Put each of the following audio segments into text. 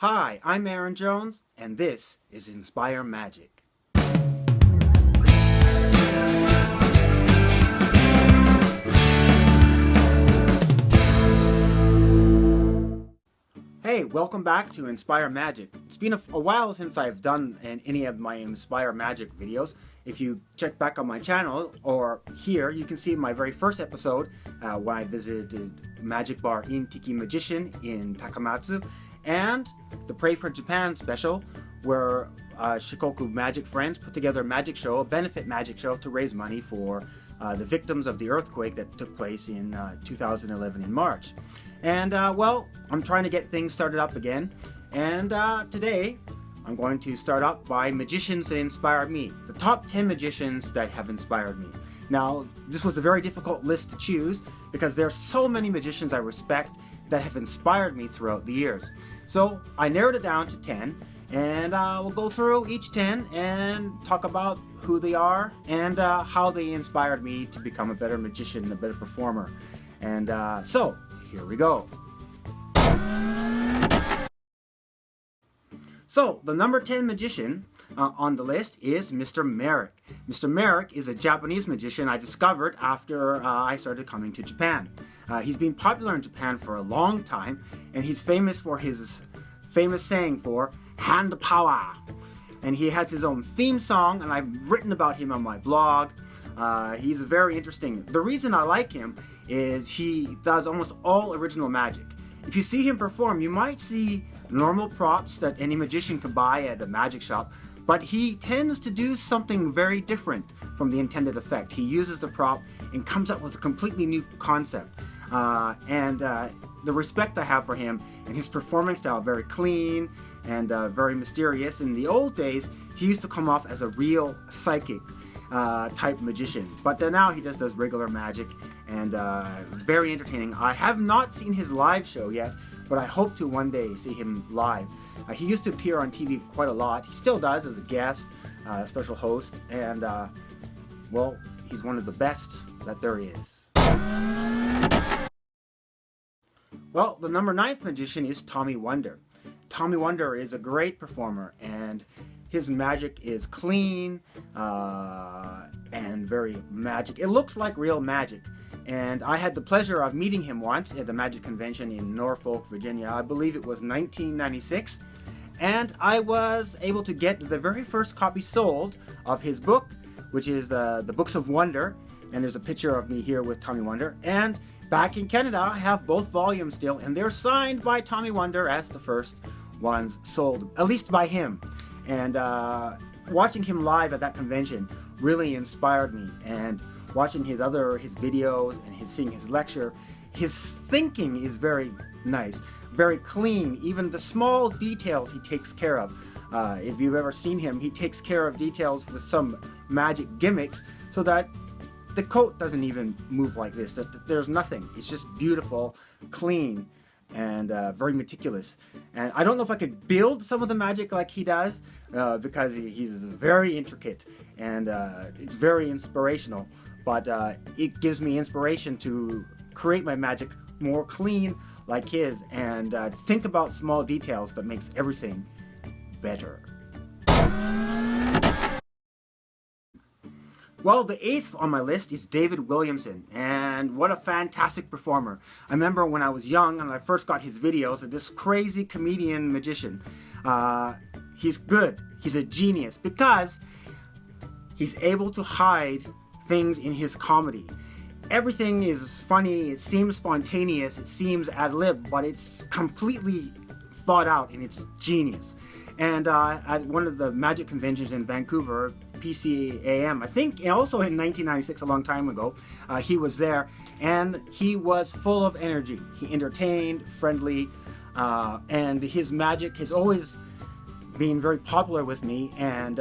Hi, I'm Aaron Jones, and this is Inspire Magic. Hey, welcome back to Inspire Magic. It's been a while since I've done any of my Inspire Magic videos. If you check back on my channel or here, you can see my very first episode when I visited Magic Bar in Tiki Magician in Takamatsu, and the Pray for Japan special, where Shikoku Magic Friends put together a magic show, a benefit magic show, to raise money for the victims of the earthquake that took place in 2011 in March. And well, I'm trying to get things started up again, and today I'm going to start up by magicians that inspired me, the top 10 magicians that have inspired me. Now, this was a very difficult list to choose because there are so many magicians I respect that have inspired me throughout the years. So I narrowed it down to 10, and we'll go through each 10 and talk about who they are and how they inspired me to become a better magician, a better performer. And so here we go. So the number 10 magician on the list is Mr. Merrick. Mr. Merrick is a Japanese magician I discovered after I started coming to Japan. He's been popular in Japan for a long time, and he's famous for his famous saying for hand power. And he has his own theme song, and I've written about him on my blog. He's very interesting. The reason I like him is he does almost all original magic. If you see him perform, you might see normal props that any magician could buy at a magic shop, but he tends to do something very different from the intended effect. He uses the prop and comes up with a completely new concept. The respect I have for him and his performance style, very clean and very mysterious. In the old days, he used to come off as a real psychic type magician, but then now he just does regular magic, and very entertaining. I have not seen his live show yet, but I hope to one day see him live. He used to appear on TV quite a lot. He still does as a guest, special host, and well, he's one of the best that there is. Well, the number 9th magician is Tommy Wonder. Tommy Wonder is a great performer, and his magic is clean and very magic. It looks like real magic. And I had the pleasure of meeting him once at the magic convention in Norfolk, Virginia. I believe it was 1996. And I was able to get the very first copy sold of his book, which is the Books of Wonder. And there's a picture of me here with Tommy Wonder. And back in Canada, I have both volumes still, and they're signed by Tommy Wonder as the first ones sold, at least by him. And watching him live at that convention really inspired me. And watching his videos and seeing his lecture, his thinking is very nice, very clean. Even the small details he takes care of. If you've ever seen him, he takes care of details with some magic gimmicks so that the coat doesn't even move like this. There's nothing. It's just beautiful, clean, and very meticulous. And I don't know if I could build some of the magic like he does, because he's very intricate, and it's very inspirational. But it gives me inspiration to create my magic more clean like his, and think about small details that makes everything better. Well, the 8th on my list is David Williamson, and what a fantastic performer. I remember when I was young and I first got his videos of this crazy comedian magician. He's good. He's a genius because he's able to hide things in his comedy. Everything is funny, it seems spontaneous, it seems ad-lib, but it's completely thought out and it's genius. And at one of the magic conventions in Vancouver, PCAM, I think also in 1996, a long time ago, he was there, and he was full of energy. He entertained, friendly, and his magic has always been very popular with me, and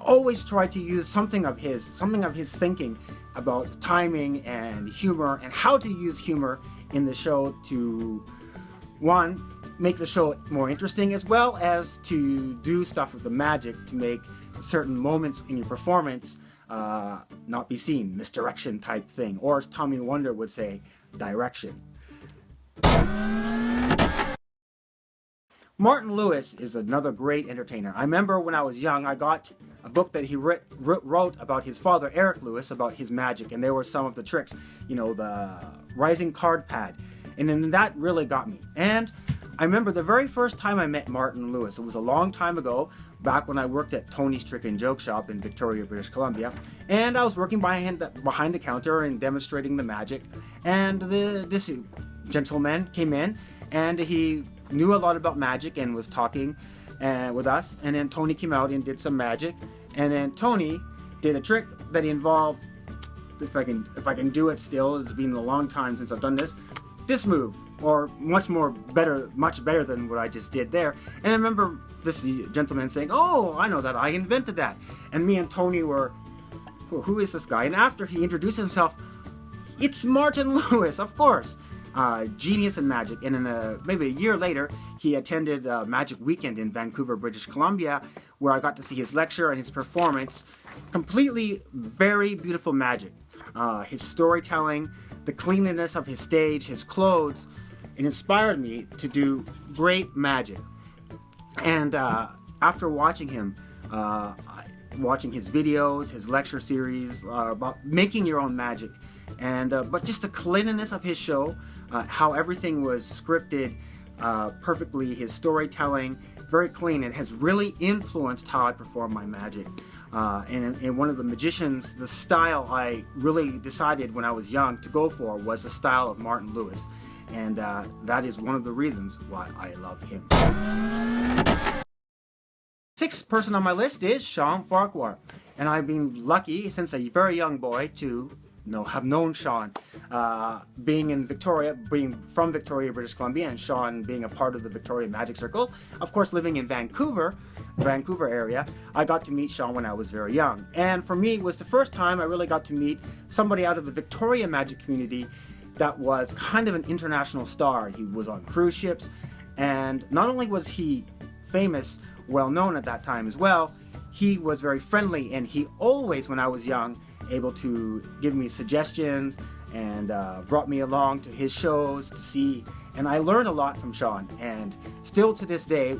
always tried to use something of his thinking about timing and humor, and how to use humor in the show to, one, make the show more interesting, as well as to do stuff with the magic to make certain moments in your performance not be seen, misdirection type thing, or as Tommy Wonder would say, direction. Martin Lewis is another great entertainer. I remember when I was young, I got a book that he wrote about his father, Eric Lewis, about his magic, and there were some of the tricks, the rising card pad, and then that really got me. And I remember the very first time I met Martin Lewis. It was a long time ago, back when I worked at Tony's Trick and Joke Shop in Victoria, British Columbia, and I was working behind the counter and demonstrating the magic, and this gentleman came in, and he knew a lot about magic and was talking with us, and then Tony came out and did some magic, and then Tony did a trick that involved, if I can do it still, it's been a long time since I've done this move, or much better than what I just did there. And I remember this gentleman saying, "Oh, I know that, I invented that." And me and Tony were, who is this guy? And after he introduced himself, it's Martin Lewis, of course. Genius in magic. And maybe a year later, he attended Magic Weekend in Vancouver, British Columbia, where I got to see his lecture and his performance. Completely very beautiful magic. His storytelling, the cleanliness of his stage, his clothes, it inspired me to do great magic. And after watching him, watching his videos, his lecture series about making your own magic, and but just the cleanliness of his show, how everything was scripted perfectly, his storytelling, very clean. It has really influenced how I perform my magic. And one of the magicians, the style I really decided when I was young to go for was the style of Martin Lewis. And that is one of the reasons why I love him. Sixth person on my list is Sean Farquhar. And I've been lucky since a very young boy to have known Sean, being from Victoria, British Columbia, and Sean being a part of the Victoria Magic Circle. Of course, living in Vancouver area, I got to meet Sean when I was very young. And for me, it was the first time I really got to meet somebody out of the Victoria magic community that was kind of an international star. He was on cruise ships, and not only was he famous, well known at that time as well, he was very friendly, and he always, when I was young, able to give me suggestions and brought me along to his shows to see, and I learned a lot from Sean. And still to this day,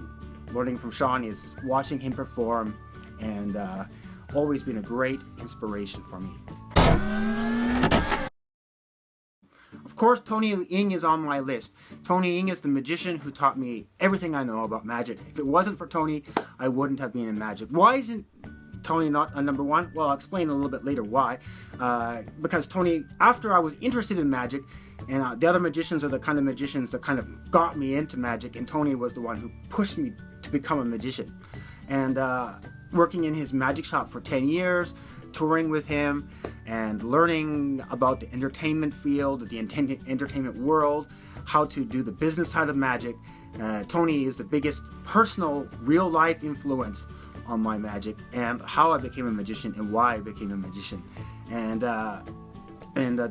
learning from Sean is watching him perform, and always been a great inspiration for me. Of course, Tony Ng is on my list. Tony Ng is the magician who taught me everything I know about magic. If it wasn't for Tony, I wouldn't have been in magic. Why isn't Tony not a number one? Well, I'll explain a little bit later why. Because Tony, after I was interested in magic, and the other magicians are the kind of magicians that kind of got me into magic, and Tony was the one who pushed me to become a magician. And working in his magic shop for 10 years, touring with him, and learning about the entertainment field, the entertainment world, how to do the business side of magic. Tony is the biggest personal, real-life influence on my magic, and how I became a magician, and why I became a magician. And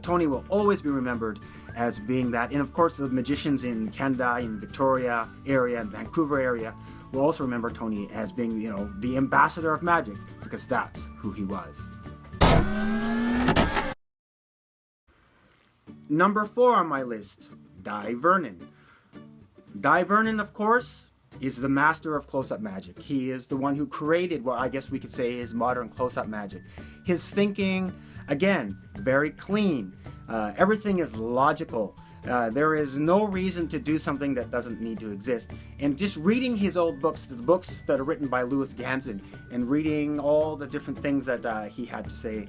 Tony will always be remembered as being that. And of course, the magicians in Canada, in Victoria area, and Vancouver area will also remember Tony as being, the ambassador of magic, because that's who he was. Number 4 on my list, Divernin. Divernin, of course, is the master of close-up magic. He is the one who created what I guess we could say is modern close-up magic. His thinking, again, very clean. Everything is logical. There is no reason to do something that doesn't need to exist. And just reading his old books, the books that are written by Louis Ganson, and reading all the different things that he had to say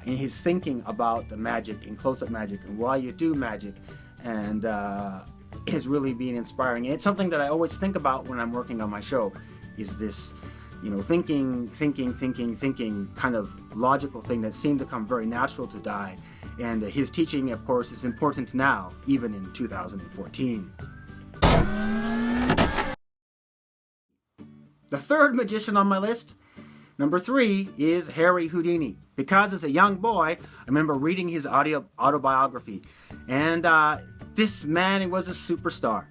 in his thinking about the magic and close-up magic and why you do magic, and has really been inspiring. And it's something that I always think about when I'm working on my show, is this thinking kind of logical thing that seemed to come very natural to Dai. And his teaching, of course, is important now, even in 2014. The third magician on my list, number 3, is Harry Houdini. Because as a young boy, I remember reading his autobiography. And this man, he was a superstar.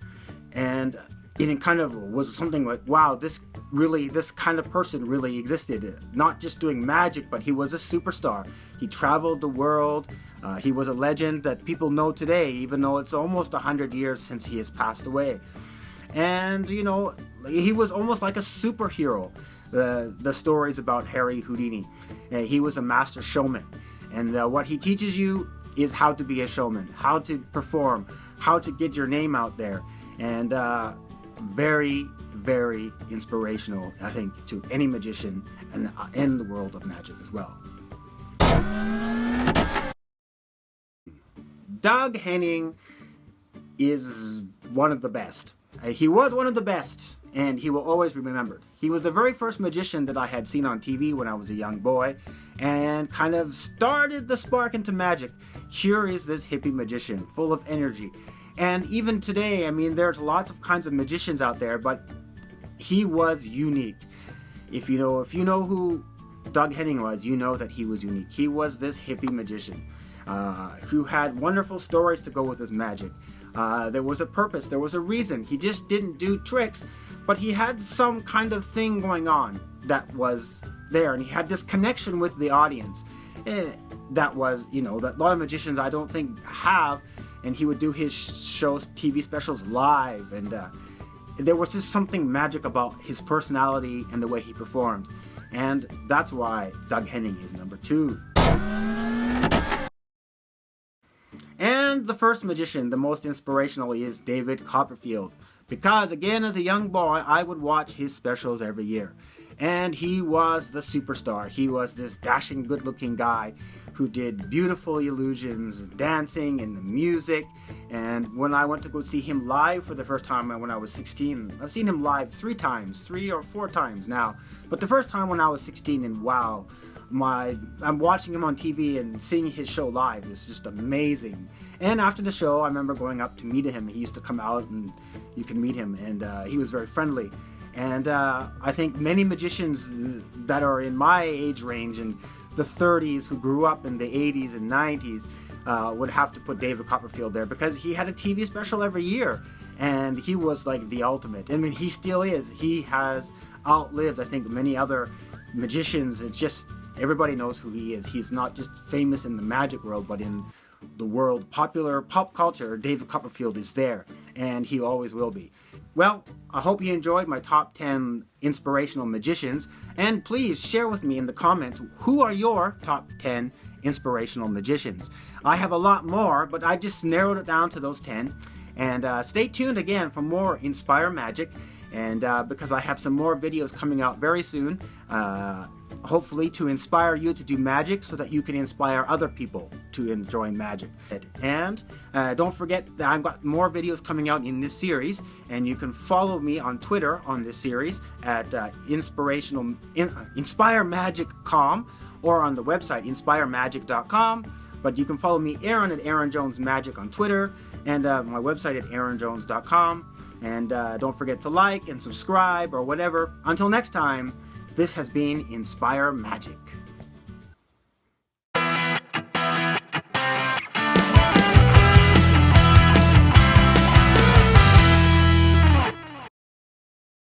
And it kind of was something like, wow, this kind of person really existed. Not just doing magic, but he was a superstar. He traveled the world. He was a legend that people know today, even though it's almost 100 years since he has passed away. And, you know, he was almost like a superhero. The stories about Harry Houdini. He was a master showman. And what he teaches you is how to be a showman, how to perform, how to get your name out there. And very, very inspirational, I think, to any magician and in the world of magic as well. Doug Henning is one of the best. He was one of the best, and he will always be remembered. He was the very first magician that I had seen on TV when I was a young boy, and kind of started the spark into magic. Here is this hippie magician, full of energy. And even today, I mean, there's lots of kinds of magicians out there, but he was unique. If you know who Doug Henning was, you know that he was unique. He was this hippie magician who had wonderful stories to go with his magic. There was a purpose, there was a reason. He just didn't do tricks, but he had some kind of thing going on that was there, and he had this connection with the audience. That was, that a lot of magicians I don't think have, and he would do his shows, TV specials live, and there was just something magic about his personality and the way he performed, and that's why Doug Henning is number 2. And the first magician, the most inspirational, is David Copperfield, because again, as a young boy, I would watch his specials every year. And he was the superstar. He was this dashing, good-looking guy who did beautiful illusions, dancing and the music. And when I went to go see him live for the first time when I was 16, I've seen him live 3 or 4 times now. But the first time when I was 16, and wow, I'm watching him on TV and seeing his show live is just amazing. And after the show, I remember going up to meet him. He used to come out and you can meet him, and he was very friendly. And I think many magicians that are in my age range and the 30s who grew up in the 80s and 90s would have to put David Copperfield there, because he had a TV special every year and he was like the ultimate. I mean, he still is. He has outlived, I think, many other magicians. It's just everybody knows who he is. He's not just famous in the magic world, but in the world, popular pop culture, David Copperfield is there, and he always will be. Well, I hope you enjoyed my top 10 inspirational magicians, and please share with me in the comments who are your top 10 inspirational magicians. I have a lot more, but I just narrowed it down to those 10. And stay tuned again for more Inspire Magic, and because I have some more videos coming out very soon, hopefully to inspire you to do magic so that you can inspire other people to enjoy magic. And don't forget that I've got more videos coming out in this series, and you can follow me on Twitter on this series at inspiremagic.com, or on the website inspiremagic.com. But you can follow me, Aaron, at Aaron Jones Magic on Twitter, and my website at aaronjones.com. And don't forget to like and subscribe or whatever. Until next time, this has been Inspire Magic.